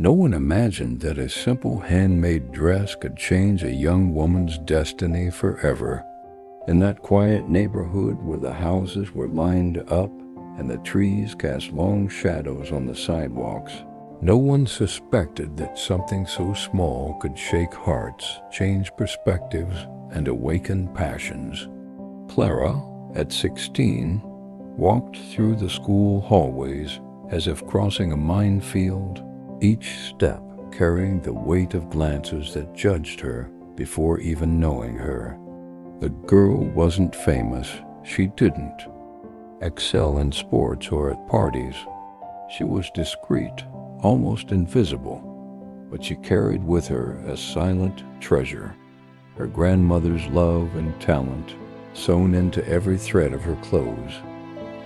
No one imagined that a simple handmade dress could change a young woman's destiny forever. In that quiet neighborhood where the houses were lined up and the trees cast long shadows on the sidewalks, no one suspected that something so small could shake hearts, change perspectives, and awaken passions. Clara, at 16, walked through the school hallways as if crossing a minefield, each step carrying the weight of glances that judged her before even knowing her. The girl wasn't famous. She didn't excel in sports or at parties. She was discreet, almost invisible, but she carried with her a silent treasure, her grandmother's love and talent sewn into every thread of her clothes.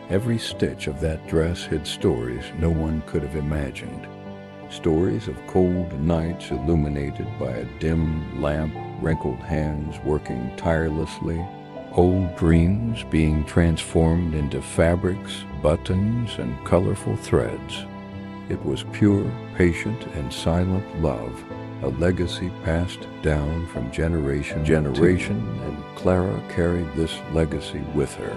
Every stitch of that dress hid stories no one could have imagined. Stories of cold nights illuminated by a dim lamp, wrinkled hands working tirelessly, old dreams being transformed into fabrics, buttons, and colorful threads. It was pure, patient, and silent love, a legacy passed down from generation to generation, and Clara carried this legacy with her,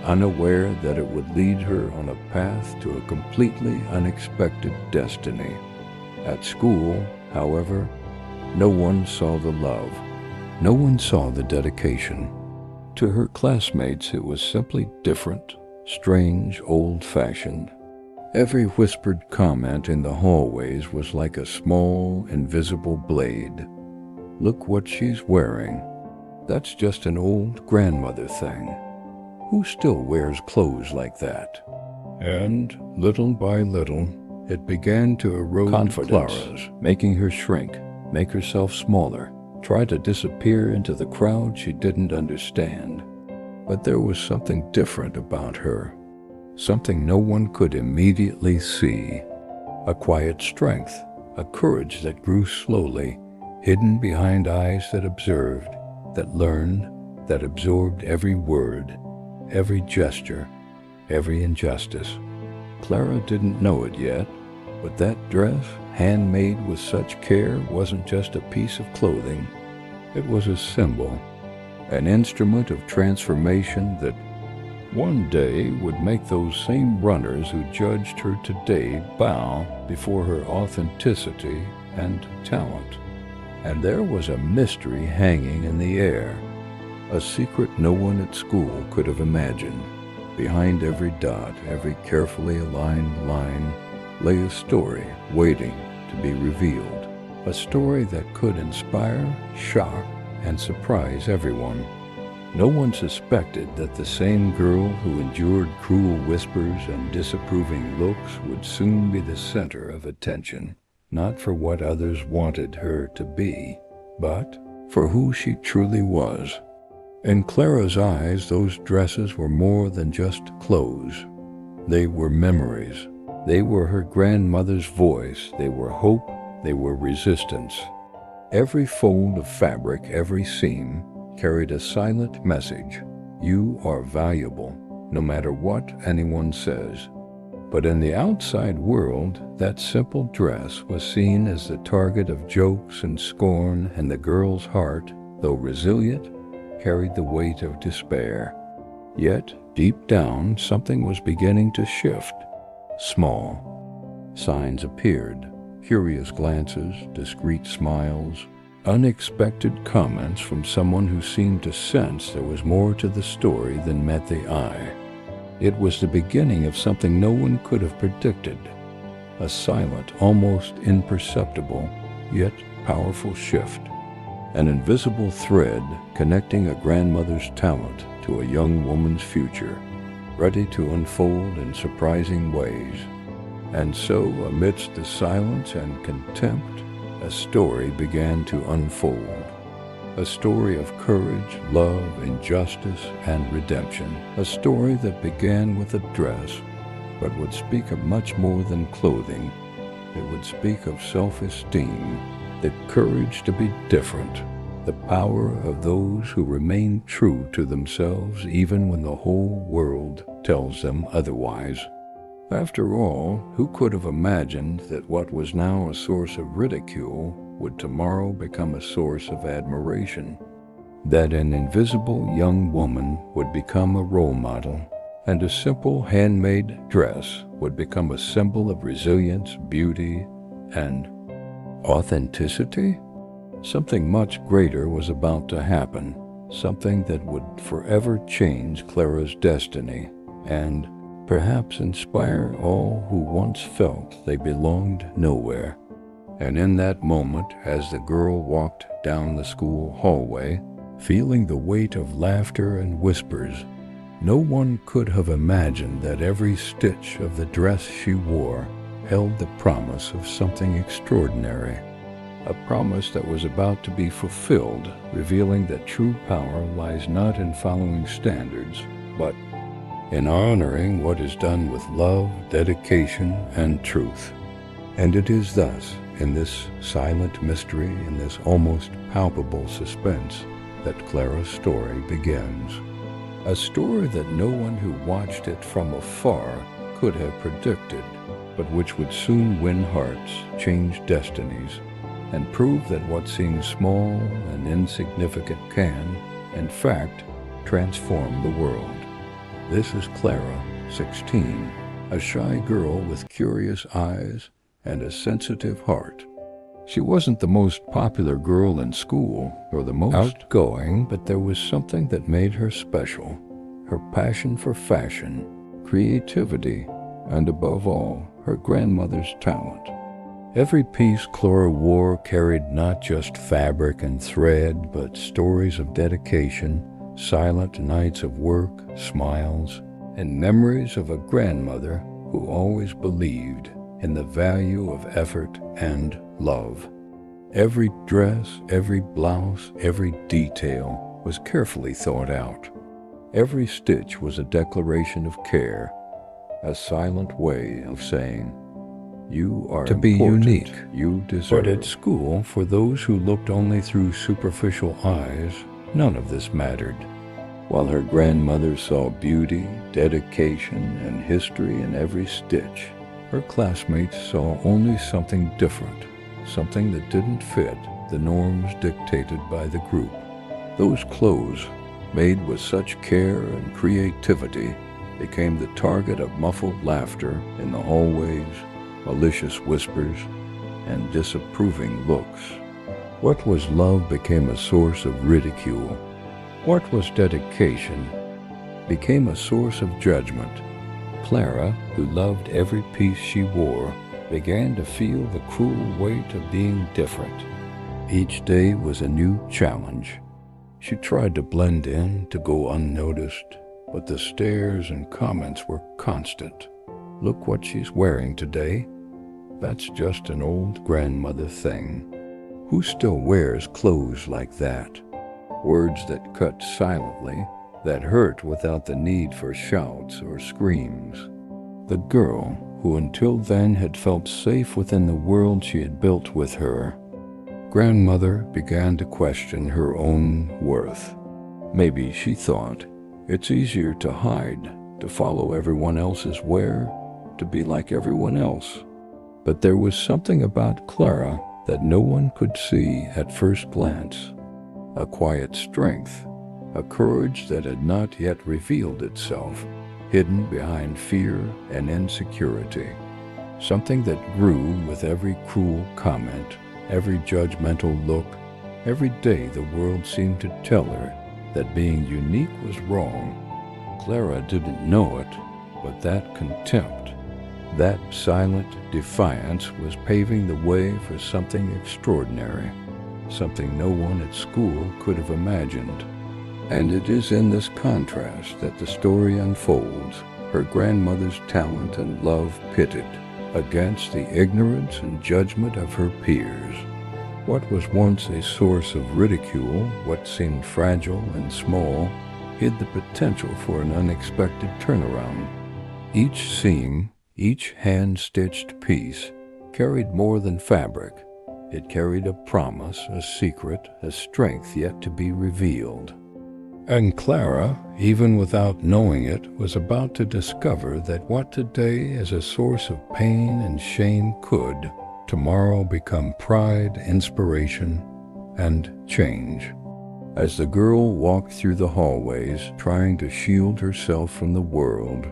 unaware that it would lead her on a path to a completely unexpected destiny. At school, however, no one saw the love. No one saw the dedication. To her classmates, it was simply different, strange, old-fashioned. Every whispered comment in the hallways was like a small, invisible blade. Look what she's wearing. That's just an old grandmother thing. Who still wears clothes like that? And little by little, it began to erode confidence, Clara's, making her shrink, make herself smaller, try to disappear into the crowd she didn't understand. But there was something different about her, something no one could immediately see. A quiet strength, a courage that grew slowly, hidden behind eyes that observed, that learned, that absorbed every word, every gesture, every injustice. Clara didn't know it yet, but that dress, handmade with such care, wasn't just a piece of clothing. It was a symbol, an instrument of transformation that one day would make those same runners who judged her today bow before her authenticity and talent. And there was a mystery hanging in the air, a secret no one at school could have imagined. Behind every dot, every carefully aligned line, lay a story waiting to be revealed, a story that could inspire, shock, and surprise everyone. No one suspected that the same girl who endured cruel whispers and disapproving looks would soon be the center of attention, not for what others wanted her to be, but for who she truly was. In Clara's eyes, those dresses were more than just clothes. They were memories. They were her grandmother's voice. They were hope. They were resistance. Every fold of fabric, every seam, carried a silent message. You are valuable, no matter what anyone says. But in the outside world, that simple dress was seen as the target of jokes and scorn, and the girl's heart, though resilient, carried the weight of despair. Yet, deep down, something was beginning to shift. Small signs appeared, curious glances, discreet smiles, unexpected comments from someone who seemed to sense there was more to the story than met the eye. It was the beginning of something no one could have predicted, a silent, almost imperceptible, yet powerful shift, an invisible thread connecting a grandmother's talent to a young woman's future, ready to unfold in surprising ways. And so, amidst the silence and contempt, a story began to unfold. A story of courage, love, injustice, and redemption. A story that began with a dress, but would speak of much more than clothing. It would speak of self-esteem, the courage to be different, the power of those who remain true to themselves even when the whole world tells them otherwise. After all, who could have imagined that what was now a source of ridicule would tomorrow become a source of admiration? That an invisible young woman would become a role model, and a simple handmade dress would become a symbol of resilience, beauty, and authenticity? Something much greater was about to happen, something that would forever change Clara's destiny, and perhaps inspire all who once felt they belonged nowhere. And in that moment, as the girl walked down the school hallway, feeling the weight of laughter and whispers, no one could have imagined that every stitch of the dress she wore held the promise of something extraordinary, a promise that was about to be fulfilled, revealing that true power lies not in following standards, but in honoring what is done with love, dedication, and truth. And it is thus, in this silent mystery, in this almost palpable suspense, that Clara's story begins. A story that no one who watched it from afar could have predicted, but which would soon win hearts, change destinies, and prove that what seems small and insignificant can, in fact, transform the world. This is Clara, 16, a shy girl with curious eyes and a sensitive heart. She wasn't the most popular girl in school or the most outgoing, but there was something that made her special. Her passion for fashion, creativity, and above all, her grandmother's talent. Every piece Clara wore carried not just fabric and thread, but stories of dedication, silent nights of work, smiles, and memories of a grandmother who always believed in the value of effort and love. Every dress, every blouse, every detail was carefully thought out. Every stitch was a declaration of care, a silent way of saying, "You are to be unique, you deserve." But at school, for those who looked only through superficial eyes, none of this mattered. While her grandmother saw beauty, dedication, and history in every stitch, her classmates saw only something different, something that didn't fit the norms dictated by the group. Those clothes, made with such care and creativity, became the target of muffled laughter in the hallways, malicious whispers, and disapproving looks. What was love became a source of ridicule. What was dedication became a source of judgment. Clara, who loved every piece she wore, began to feel the cruel weight of being different. Each day was a new challenge. She tried to blend in, to go unnoticed, but the stares and comments were constant. "Look what she's wearing today. That's just an old grandmother thing. Who still wears clothes like that?" Words that cut silently, that hurt without the need for shouts or screams. The girl, who until then had felt safe within the world she had built with her grandmother, began to question her own worth. Maybe, she thought, it's easier to hide, to follow everyone else's wear, to be like everyone else. But there was something about Clara that no one could see at first glance. A quiet strength, a courage that had not yet revealed itself, hidden behind fear and insecurity. Something that grew with every cruel comment, every judgmental look. Every day the world seemed to tell her that being unique was wrong. Clara didn't know it, but that contempt, that silent defiance was paving the way for something extraordinary, something no one at school could have imagined. And it is in this contrast that the story unfolds, her grandmother's talent and love pitted against the ignorance and judgment of her peers. What was once a source of ridicule, what seemed fragile and small, hid the potential for an unexpected turnaround. Each seam, each hand-stitched piece, carried more than fabric. It carried a promise, a secret, a strength yet to be revealed. And Clara, even without knowing it, was about to discover that what today is a source of pain and shame could tomorrow become pride, inspiration, and change. As the girl walked through the hallways, trying to shield herself from the world,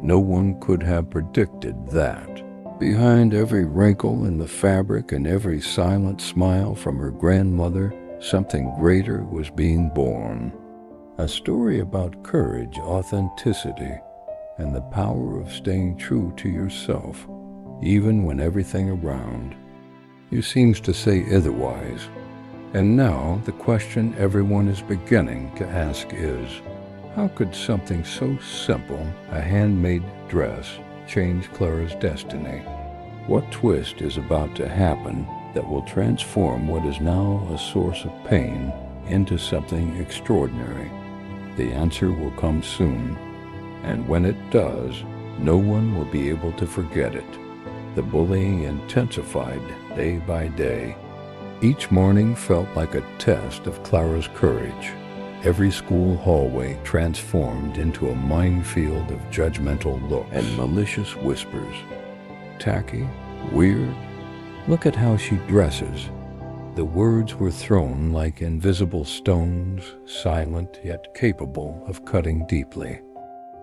no one could have predicted that. Behind every wrinkle in the fabric and every silent smile from her grandmother, something greater was being born. A story about courage, authenticity, and the power of staying true to yourself, even when everything around you seems to say otherwise. And now the question everyone is beginning to ask is, how could something so simple, a handmade dress, change Clara's destiny? What twist is about to happen that will transform what is now a source of pain into something extraordinary? The answer will come soon, and when it does, no one will be able to forget it. The bullying intensified day by day. Each morning felt like a test of Clara's courage. Every school hallway transformed into a minefield of judgmental looks and malicious whispers. Tacky, weird, look at how she dresses. The words were thrown like invisible stones, silent yet capable of cutting deeply.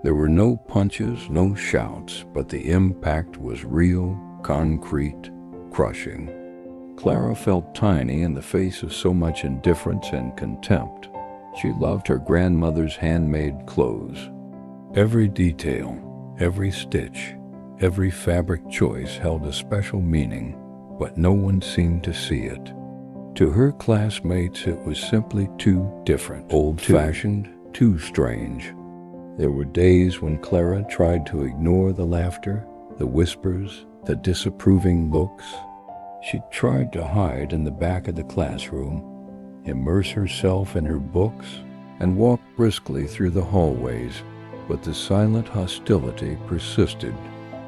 There were no punches, no shouts, but the impact was real, concrete, crushing. Clara felt tiny in the face of so much indifference and contempt. She loved her grandmother's handmade clothes. Every detail, every stitch, every fabric choice held a special meaning, but no one seemed to see it. To her classmates, it was simply too different, old-fashioned, too strange. There were days when Clara tried to ignore the laughter, the whispers, the disapproving looks. She tried to hide in the back of the classroom, immerse herself in her books, and walk briskly through the hallways, but the silent hostility persisted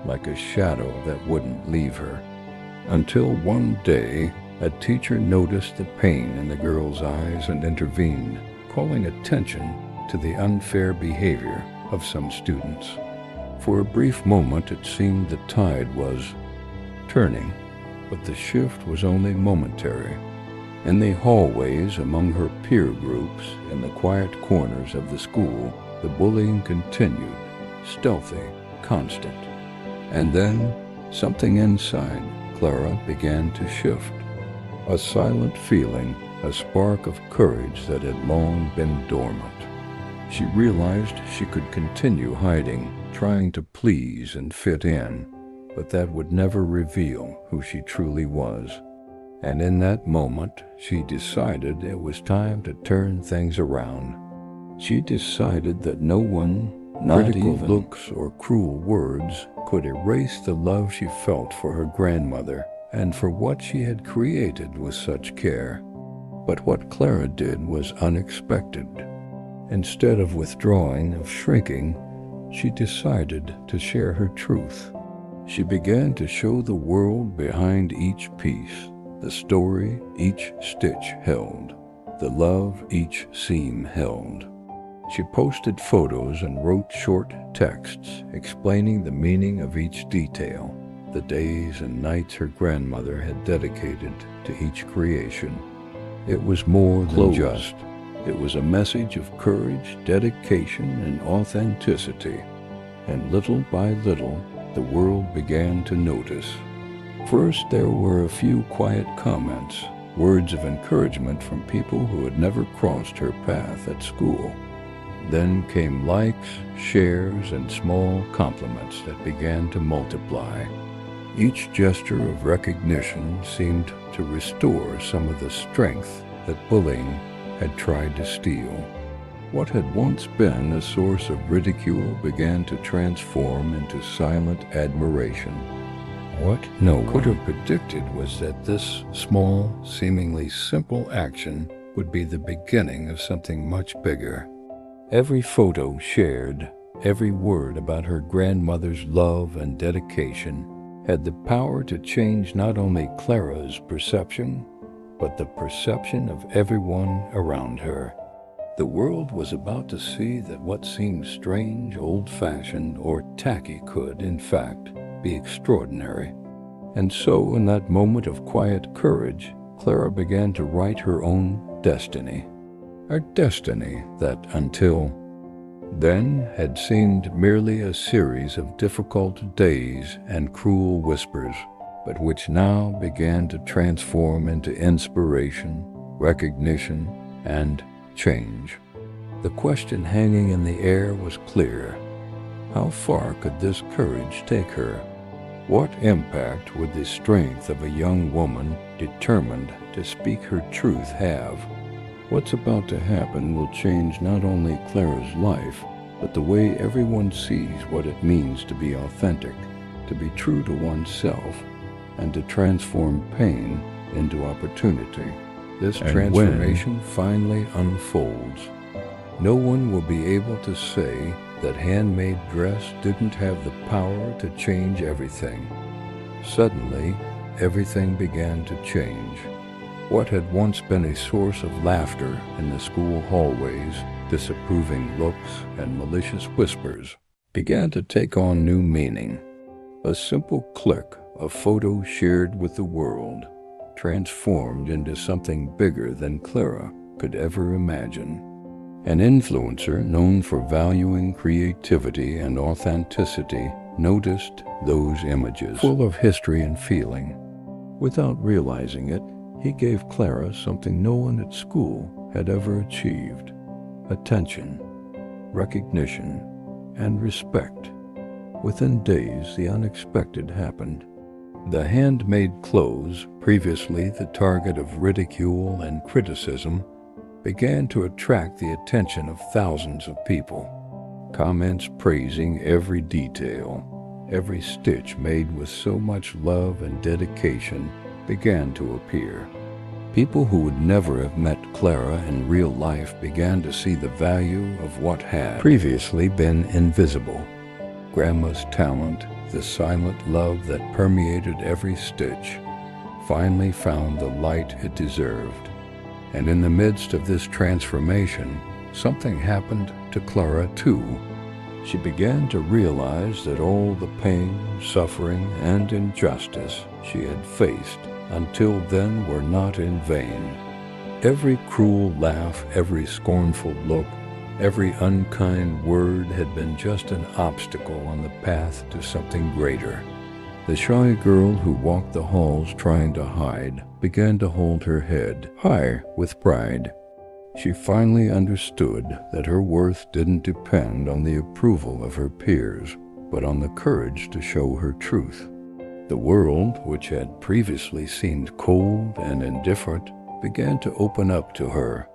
like a shadow that wouldn't leave her. Until one day, a teacher noticed the pain in the girl's eyes and intervened, calling attention to the unfair behavior of some students. For a brief moment, it seemed the tide was turning, but the shift was only momentary. In the hallways, among her peer groups, in the quiet corners of the school, the bullying continued, stealthy, constant. And then, something inside Clara began to shift. A silent feeling, a spark of courage that had long been dormant. She realized she could continue hiding, trying to please and fit in, but that would never reveal who she truly was. And in that moment, she decided it was time to turn things around. She decided that no one, not critical even looks or cruel words, could erase the love she felt for her grandmother and for what she had created with such care. But what Clara did was unexpected. Instead of withdrawing, of shrinking, she decided to share her truth. She began to show the world behind each piece, the story each stitch held, the love each seam held. She posted photos and wrote short texts explaining the meaning of each detail, the days and nights her grandmother had dedicated to each creation. It was more than just. It was a message of courage, dedication, and authenticity. And little by little, the world began to notice. First, there were a few quiet comments, words of encouragement from people who had never crossed her path at school. Then came likes, shares, and small compliments that began to multiply. Each gesture of recognition seemed to restore some of the strength that bullying had tried to steal. What had once been a source of ridicule began to transform into silent admiration. What no one could have predicted was that this small, seemingly simple action would be the beginning of something much bigger. Every photo shared, every word about her grandmother's love and dedication had the power to change not only Clara's perception, but the perception of everyone around her. The world was about to see that what seemed strange, old-fashioned, or tacky could, in fact, be extraordinary. And so, in that moment of quiet courage, Clara began to write her own destiny. A destiny that, until then, had seemed merely a series of difficult days and cruel whispers, but which now began to transform into inspiration, recognition, and change. The question hanging in the air was clear. How far could this courage take her? What impact would the strength of a young woman determined to speak her truth have? What's about to happen will change not only Clara's life, but the way everyone sees what it means to be authentic, to be true to oneself, and to transform pain into opportunity. This transformation finally unfolds. No one will be able to say that handmade dress didn't have the power to change everything. Suddenly, everything began to change. What had once been a source of laughter in the school hallways, disapproving looks and malicious whispers, began to take on new meaning. A simple click, a photo shared with the world, transformed into something bigger than Clara could ever imagine. An influencer known for valuing creativity and authenticity noticed those images, full of history and feeling. Without realizing it, he gave Clara something no one at school had ever achieved: attention, recognition, and respect. Within days, the unexpected happened. The handmade clothes, previously the target of ridicule and criticism, began to attract the attention of thousands of people. Comments praising every detail, every stitch made with so much love and dedication began to appear. People who would never have met Clara in real life began to see the value of what had previously been invisible. Grandma's talent, the silent love that permeated every stitch, finally found the light it deserved. And in the midst of this transformation, something happened to Clara too. She began to realize that all the pain, suffering, and injustice she had faced until then were not in vain. Every cruel laugh, every scornful look, every unkind word had been just an obstacle on the path to something greater. The shy girl who walked the halls trying to hide began to hold her head high with pride. She finally understood that her worth didn't depend on the approval of her peers, but on the courage to show her truth. The world, which had previously seemed cold and indifferent, began to open up to her.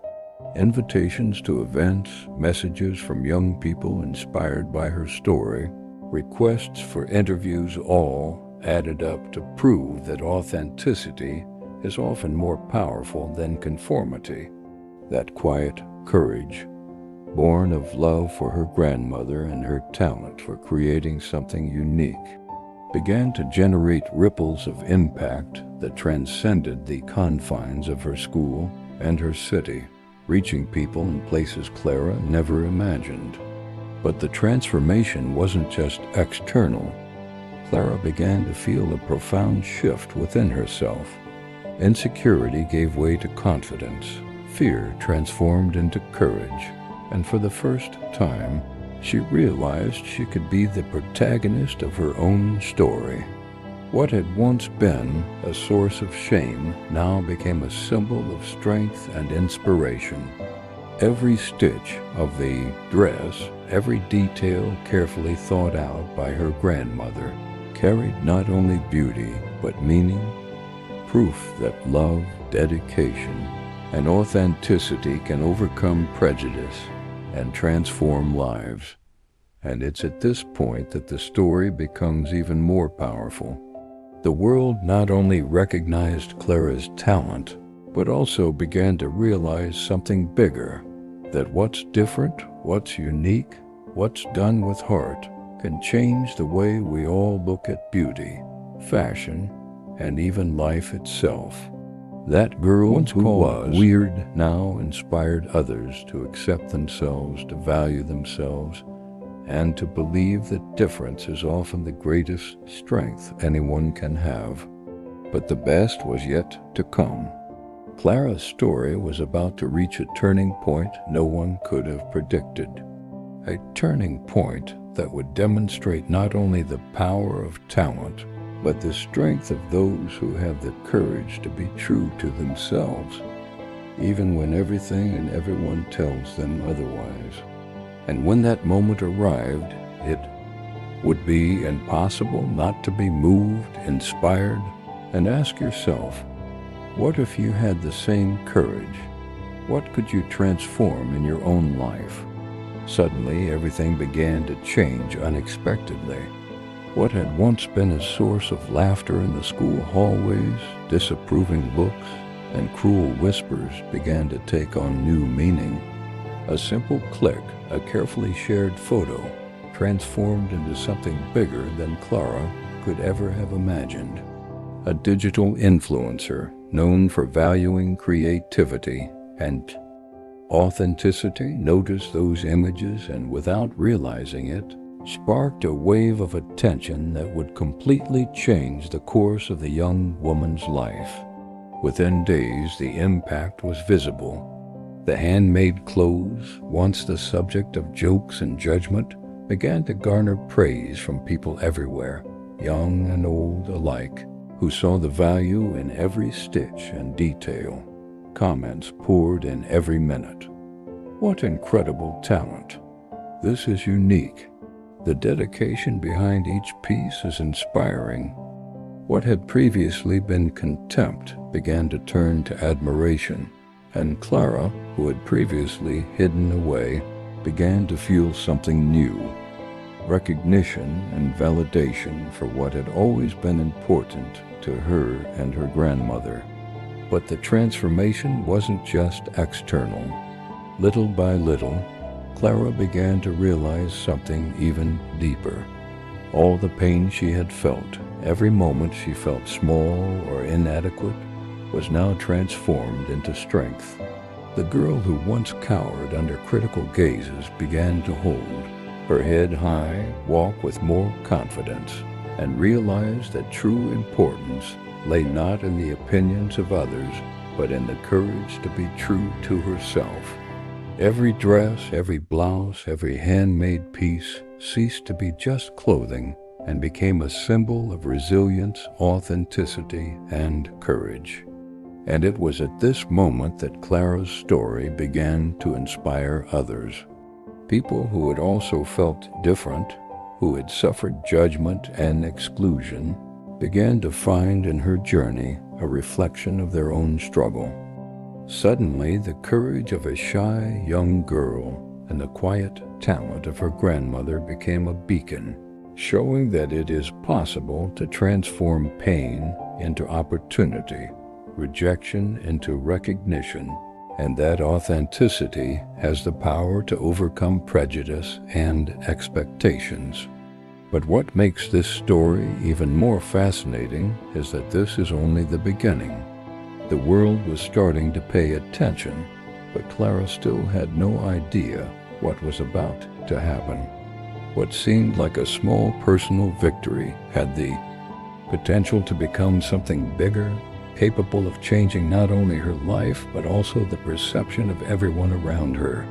Invitations to events, messages from young people inspired by her story, requests for interviews, all added up to prove that authenticity is often more powerful than conformity. That quiet courage, born of love for her grandmother and her talent for creating something unique, began to generate ripples of impact that transcended the confines of her school and her city, reaching people in places Clara never imagined. But the transformation wasn't just external. Clara began to feel a profound shift within herself. Insecurity gave way to confidence, fear transformed into courage, and for the first time, she realized she could be the protagonist of her own story. What had once been a source of shame now became a symbol of strength and inspiration. Every stitch of the dress, every detail carefully thought out by her grandmother, carried not only beauty but meaning, proof that love, dedication, and authenticity can overcome prejudice and transform lives. And it's at this point that the story becomes even more powerful. The world not only recognized Clara's talent, but also began to realize something bigger, that what's different, what's unique, what's done with heart, can change the way we all look at beauty, fashion, and even life itself. That girl once who was weird now inspired others to accept themselves, to value themselves, and to believe that difference is often the greatest strength anyone can have. But the best was yet to come. Clara's story was about to reach a turning point no one could have predicted. A turning point that would demonstrate not only the power of talent, but the strength of those who have the courage to be true to themselves, even when everything and everyone tells them otherwise. And when that moment arrived, it would be impossible not to be moved, inspired, and ask yourself, what if you had the same courage? What could you transform in your own life? Suddenly, everything began to change unexpectedly. What had once been a source of laughter in the school hallways, disapproving looks, and cruel whispers began to take on new meaning. A simple click, a carefully shared photo, transformed into something bigger than Clara could ever have imagined. A digital influencer known for valuing creativity and authenticity noticed those images and, without realizing it, sparked a wave of attention that would completely change the course of the young woman's life. Within days, the impact was visible. The handmade clothes, once the subject of jokes and judgment, began to garner praise from people everywhere, young and old alike, who saw the value in every stitch and detail. Comments poured in every minute. What incredible talent! This is unique. The dedication behind each piece is inspiring. What had previously been contempt began to turn to admiration, and Clara, who had previously hidden away, began to feel something new. Recognition and validation for what had always been important to her and her grandmother. But the transformation wasn't just external. Little by little, Clara began to realize something even deeper. All the pain she had felt, every moment she felt small or inadequate, was now transformed into strength. The girl who once cowered under critical gazes began to hold her head high, walk with more confidence, and realize that true importance lay not in the opinions of others, but in the courage to be true to herself. Every dress, every blouse, every handmade piece ceased to be just clothing and became a symbol of resilience, authenticity, and courage. And it was at this moment that Clara's story began to inspire others. People who had also felt different, who had suffered judgment and exclusion, began to find in her journey a reflection of their own struggle. Suddenly, the courage of a shy young girl and the quiet talent of her grandmother became a beacon, showing that it is possible to transform pain into opportunity, rejection into recognition, and that authenticity has the power to overcome prejudice and expectations. But what makes this story even more fascinating is that this is only the beginning. The world was starting to pay attention, but Clara still had no idea what was about to happen. What seemed like a small personal victory had the potential to become something bigger, capable of changing not only her life, but also the perception of everyone around her.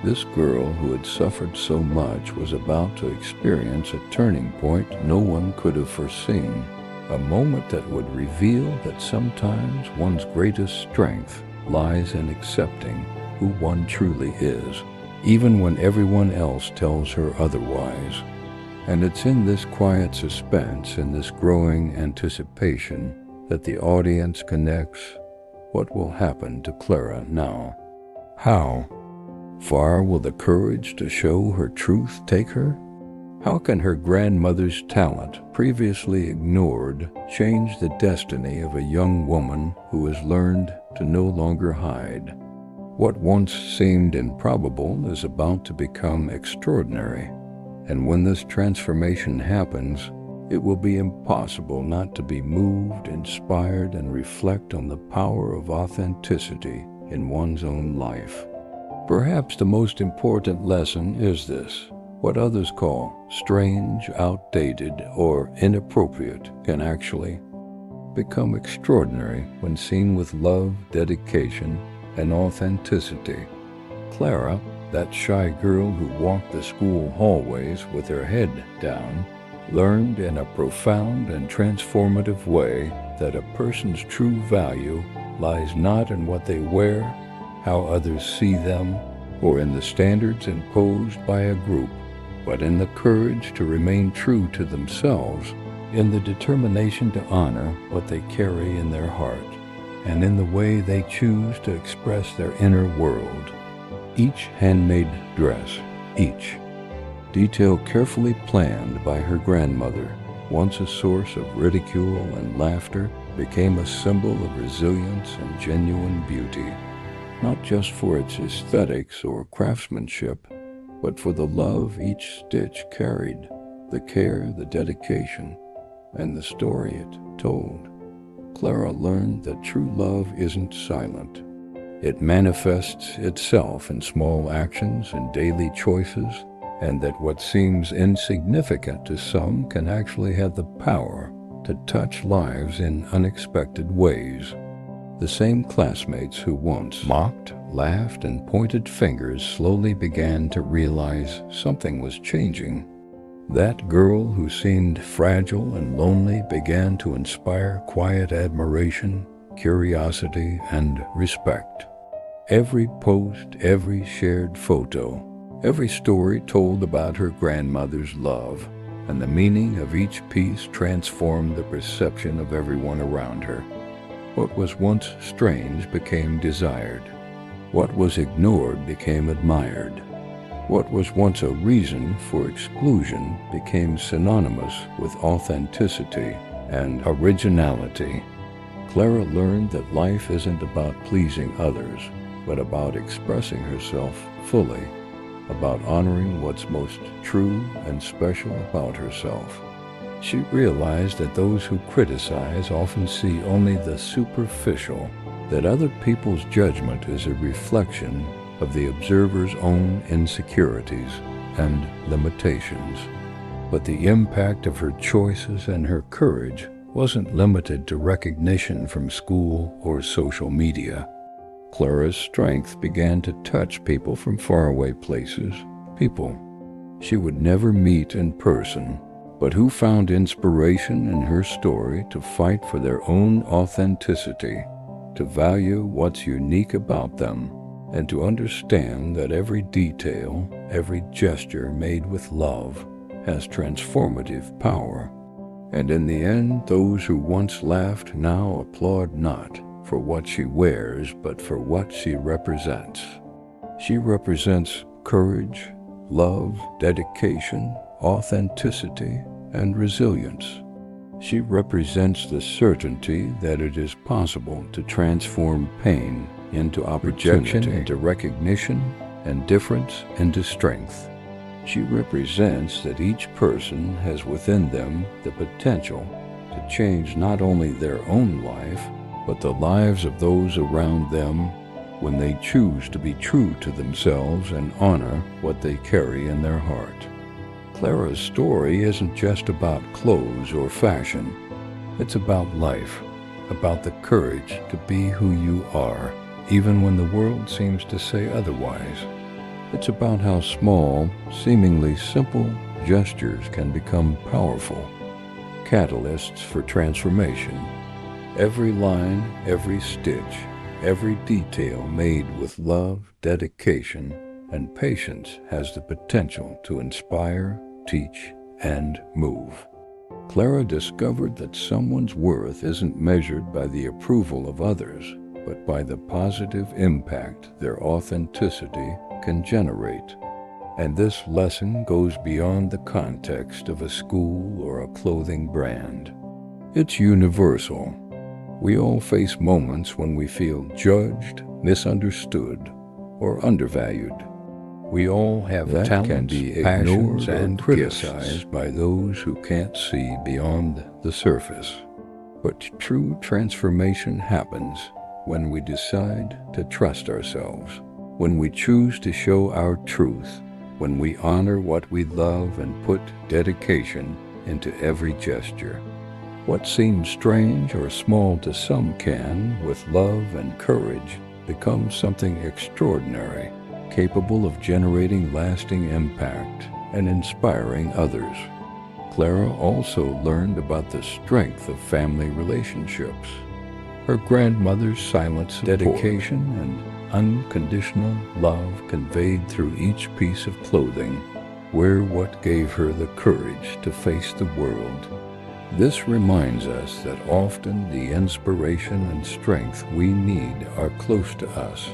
This girl who had suffered so much was about to experience a turning point no one could have foreseen, a moment that would reveal that sometimes one's greatest strength lies in accepting who one truly is, even when everyone else tells her otherwise. And it's in this quiet suspense, in this growing anticipation, that the audience connects. What will happen to Clara now? How far will the courage to show her truth take her? How can her grandmother's talent, previously ignored, change the destiny of a young woman who has learned to no longer hide? What once seemed improbable is about to become extraordinary, and when this transformation happens, it will be impossible not to be moved, inspired, and reflect on the power of authenticity in one's own life. Perhaps the most important lesson is this: what others call strange, outdated, or inappropriate can actually become extraordinary when seen with love, dedication, and authenticity. Clara, that shy girl who walked the school hallways with her head down, learned in a profound and transformative way that a person's true value lies not in what they wear, how others see them, or in the standards imposed by a group, but in the courage to remain true to themselves, in the determination to honor what they carry in their heart, and in the way they choose to express their inner world. Each handmade dress, each detail carefully planned by her grandmother, once a source of ridicule and laughter, became a symbol of resilience and genuine beauty, not just for its aesthetics or craftsmanship, but for the love each stitch carried, the care, the dedication, and the story it told. Clara learned that true love isn't silent. It manifests itself in small actions and daily choices, and that what seems insignificant to some can actually have the power to touch lives in unexpected ways. The same classmates who once mocked, laughed, and pointed fingers slowly began to realize something was changing. That girl who seemed fragile and lonely began to inspire quiet admiration, curiosity, and respect. Every post, every shared photo, every story told about her grandmother's love, and the meaning of each piece transformed the perception of everyone around her. What was once strange became desired. What was ignored became admired. What was once a reason for exclusion became synonymous with authenticity and originality. Clara learned that life isn't about pleasing others, but about expressing herself fully, about honoring what's most true and special about herself. She realized that those who criticize often see only the superficial, that other people's judgment is a reflection of the observer's own insecurities and limitations. But the impact of her choices and her courage wasn't limited to recognition from school or social media. Clara's strength began to touch people from faraway places, people she would never meet in person, but who found inspiration in her story to fight for their own authenticity, to value what's unique about them, and to understand that every detail, every gesture made with love has transformative power. And in the end, those who once laughed now applaud not for what she wears, but for what she represents. She represents courage, love, dedication, authenticity, and resilience. She represents the certainty that it is possible to transform pain into opportunity, into recognition, and difference into strength. She represents that each person has within them the potential to change not only their own life, but the lives of those around them when they choose to be true to themselves and honor what they carry in their heart. Clara's story isn't just about clothes or fashion. It's about life, about the courage to be who you are, even when the world seems to say otherwise. It's about how small, seemingly simple gestures can become powerful catalysts for transformation. Every line, every stitch, every detail made with love, dedication, and patience has the potential to inspire, teach, and move. Clara discovered that someone's worth isn't measured by the approval of others, but by the positive impact their authenticity can generate. And this lesson goes beyond the context of a school or a clothing brand. It's universal. We all face moments when we feel judged, misunderstood, or undervalued. We all have that talents, can be passions, and criticized by those who can't see beyond the surface. But true transformation happens when we decide to trust ourselves, when we choose to show our truth, when we honor what we love and put dedication into every gesture. What seems strange or small to some can, with love and courage, become something extraordinary, capable of generating lasting impact and inspiring others. Clara also learned about the strength of family relationships. Her grandmother's silent support, dedication, and unconditional love conveyed through each piece of clothing were what gave her the courage to face the world. This reminds us that often the inspiration and strength we need are close to us,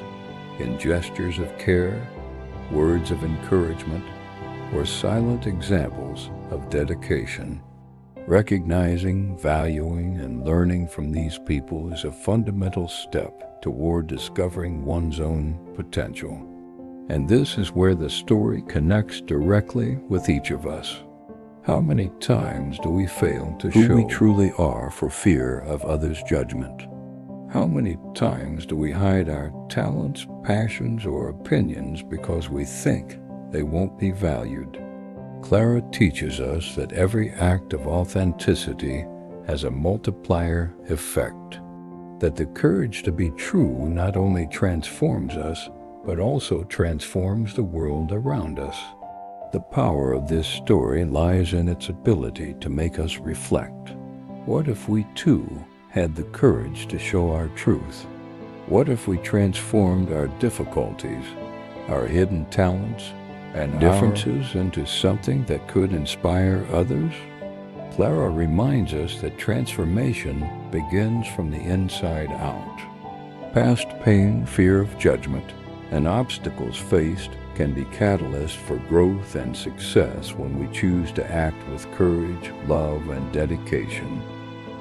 in gestures of care, words of encouragement, or silent examples of dedication. Recognizing, valuing, and learning from these people is a fundamental step toward discovering one's own potential. And this is where the story connects directly with each of us. How many times do we fail to show who we truly are for fear of others' judgment? How many times do we hide our talents, passions, or opinions because we think they won't be valued? Clara teaches us that every act of authenticity has a multiplier effect, that the courage to be true not only transforms us, but also transforms the world around us. The power of this story lies in its ability to make us reflect. What if we too had the courage to show our truth? What if we transformed our difficulties, our hidden talents, and differences into something that could inspire others? Clara reminds us that transformation begins from the inside out. Past pain, fear of judgment, and obstacles faced can be catalysts for growth and success when we choose to act with courage, love, and dedication.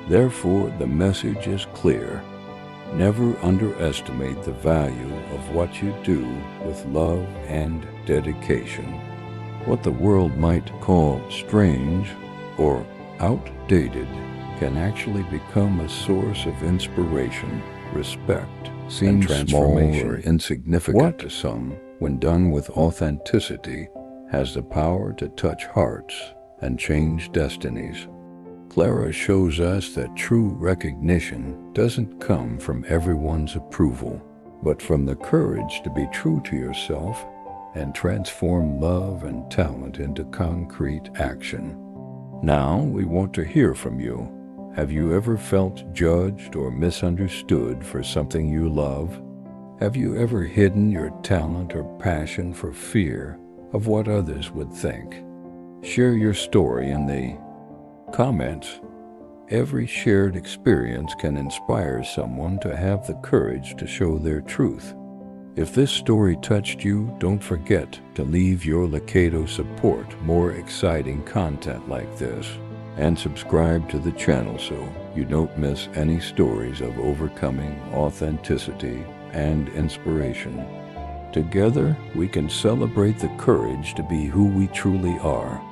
Therefore, the message is clear. Never underestimate the value of what you do with love and dedication. What the world might call strange or outdated can actually become a source of inspiration, respect, seems small or insignificant to some, when done with authenticity, has the power to touch hearts and change destinies. Clara shows us that true recognition doesn't come from everyone's approval, but from the courage to be true to yourself and transform love and talent into concrete action. Now we want to hear from you. Have you ever felt judged or misunderstood for something you love? Have you ever hidden your talent or passion for fear of what others would think? Share your story in the comments. Every shared experience can inspire someone to have the courage to show their truth. If this story touched you, don't forget to leave your Lakato support more exciting content like this, and subscribe to the channel so you don't miss any stories of overcoming authenticity and inspiration. Together, we can celebrate the courage to be who we truly are.